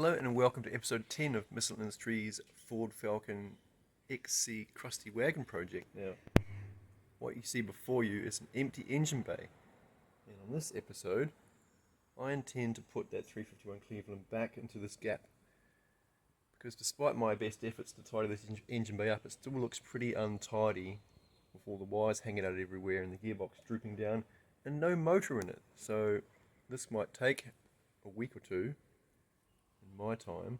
Hello and welcome to episode 10 of Missile Industries' Ford Falcon XC Crusty Wagon Project. Now, what you see before you is an empty engine bay. And on this episode, I intend to put that 351 Cleveland back into this gap. Because despite my best efforts to tidy this engine bay up, it still looks pretty untidy with all the wires hanging out everywhere and the gearbox drooping down and no motor in it. So this might take a week or two in my time,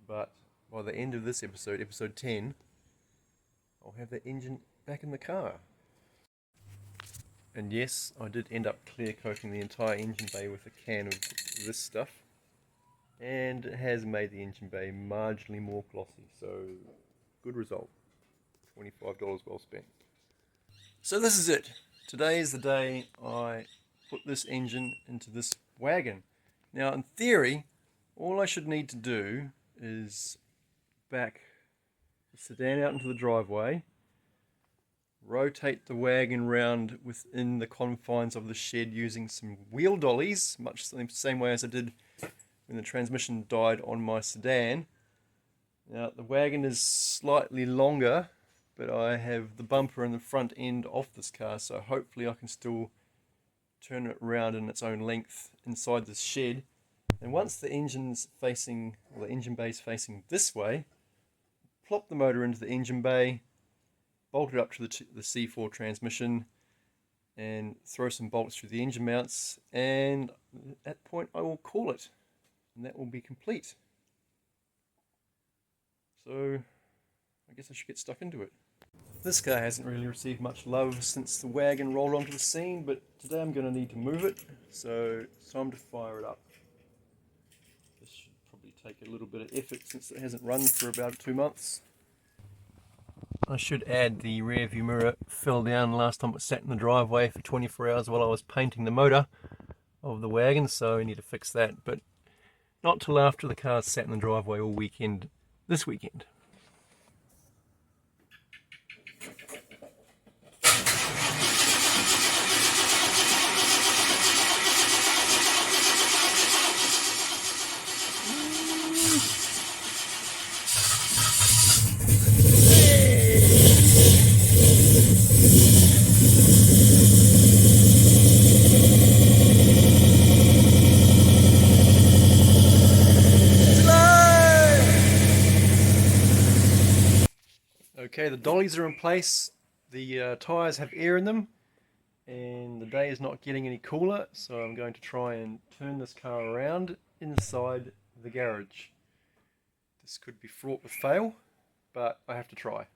but by the end of this episode, episode 10, I'll have the engine back in the car. And yes, I did end up clear coating the entire engine bay with a can of this stuff, and it has made the engine bay marginally more glossy, so good result. $25 well spent. So this is it. Today is the day I put this engine into this wagon. Now in theory, all I should need to do is back the sedan out into the driveway, rotate the wagon round within the confines of the shed using some wheel dollies, much the same way as I did when the transmission died on my sedan. Now the wagon is slightly longer, but I have the bumper and the front end off this car, so hopefully I can still turn it around in its own length inside this shed. And once the engine's facing, or the engine bay's facing this way, plop the motor into the engine bay, bolt it up to the C4 transmission, and throw some bolts through the engine mounts, and at that point I will call it, and that will be complete. So I guess I should get stuck into it. This car hasn't really received much love since the wagon rolled onto the scene, but today I'm going to need to move it, so it's time to fire it up. This should probably take a little bit of effort since it hasn't run for about 2 months. I should add the rear view mirror fell down last time it sat in the driveway for 24 hours while I was painting the motor of the wagon, so I need to fix that, but not till after the car's sat in the driveway all weekend this weekend. Okay, the dollies are in place, the tyres have air in them, and the day is not getting any cooler, so I'm going to try and turn this car around inside the garage. This could be fraught with fail, but I have to try.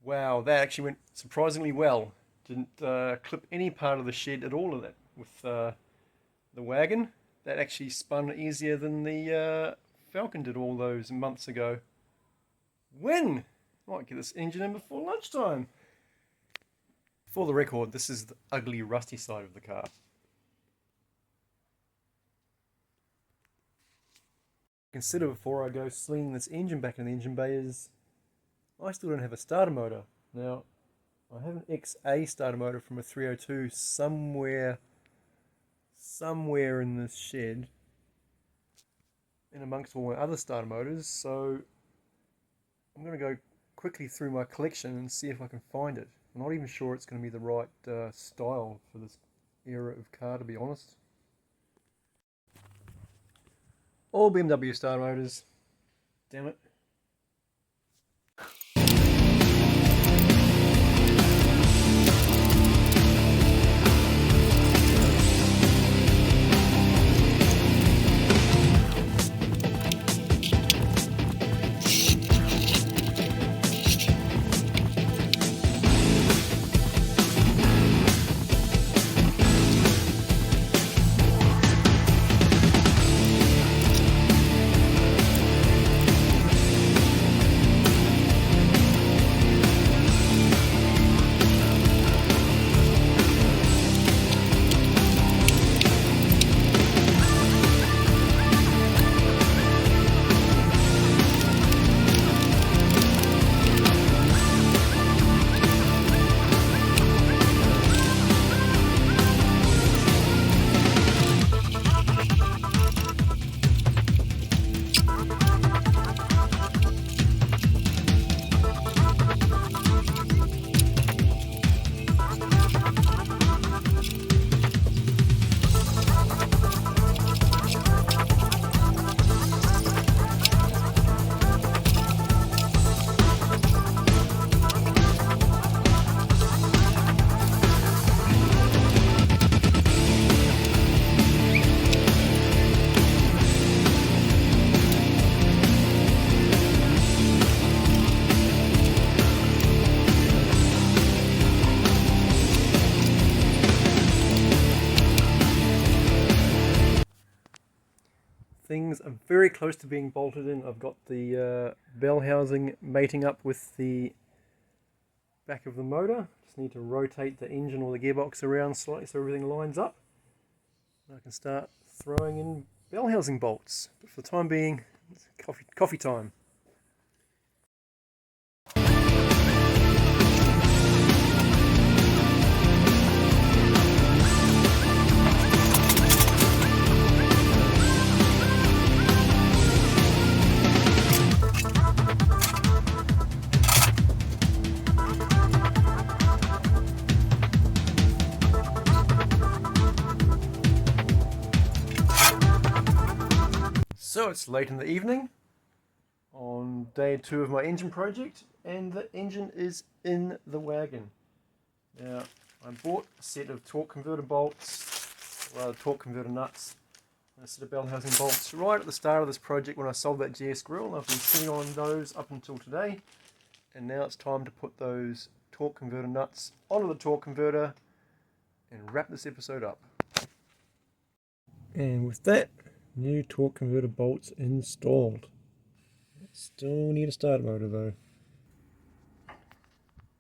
Wow, that actually went surprisingly well. Didn't clip any part of the shed at all of that with the wagon. That actually spun easier than the Falcon did all those months ago. Win! Might get this engine in before lunchtime. For the record, this is the ugly rusty side of the car. Consider before I go slinging this engine back in the engine bay is I still don't have a starter motor. Now, I have an XA starter motor from a 302 somewhere in this shed, in amongst all my other starter motors, so I'm going to go quickly through my collection and see if I can find it. I'm not even sure it's going to be the right style for this era of car, to be honest. All BMW starter motors. Damn it. things are very close to being bolted in. I've got the bell housing mating up with the back of the motor. Just need to rotate the engine or the gearbox around slightly so everything lines up. I can start throwing in bell housing bolts. But for the time being, it's coffee time. So it's late in the evening on day 2 of my engine project, and the engine is in the wagon. Now, I bought a set of torque converter bolts, rather torque converter nuts, and a set of bell housing bolts right at the start of this project when I sold that GS grill. I've been sitting on those up until today, and now it's time to put those torque converter nuts onto the torque converter and wrap this episode up. And with that, new torque converter bolts installed. Still need a start motor though.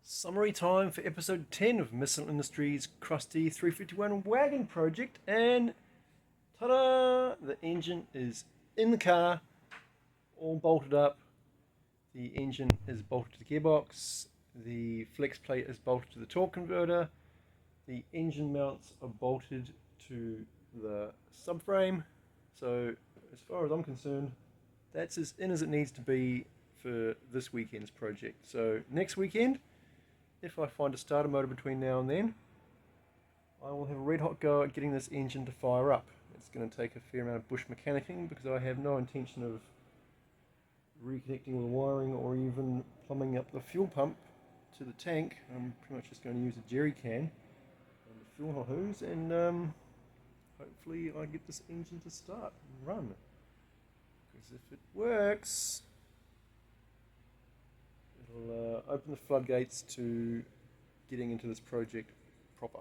Summary time for episode 10 of Missile Industries' Crusty 351 Wagon Project, and ta-da! The engine is in the car, all bolted up. The engine is bolted to the gearbox, the flex plate is bolted to the torque converter, the engine mounts are bolted to the subframe. So as far as I'm concerned, that's as in as it needs to be for this weekend's project. So next weekend, if I find a starter motor between now and then, I will have a red hot go at getting this engine to fire up. It's going to take a fair amount of bush mechanicking because I have no intention of reconnecting all the wiring or even plumbing up the fuel pump to the tank. I'm pretty much just going to use a jerry can and the fuel hose, and hopefully I get this engine to start and run. Because if it works, it'll open the floodgates to getting into this project proper.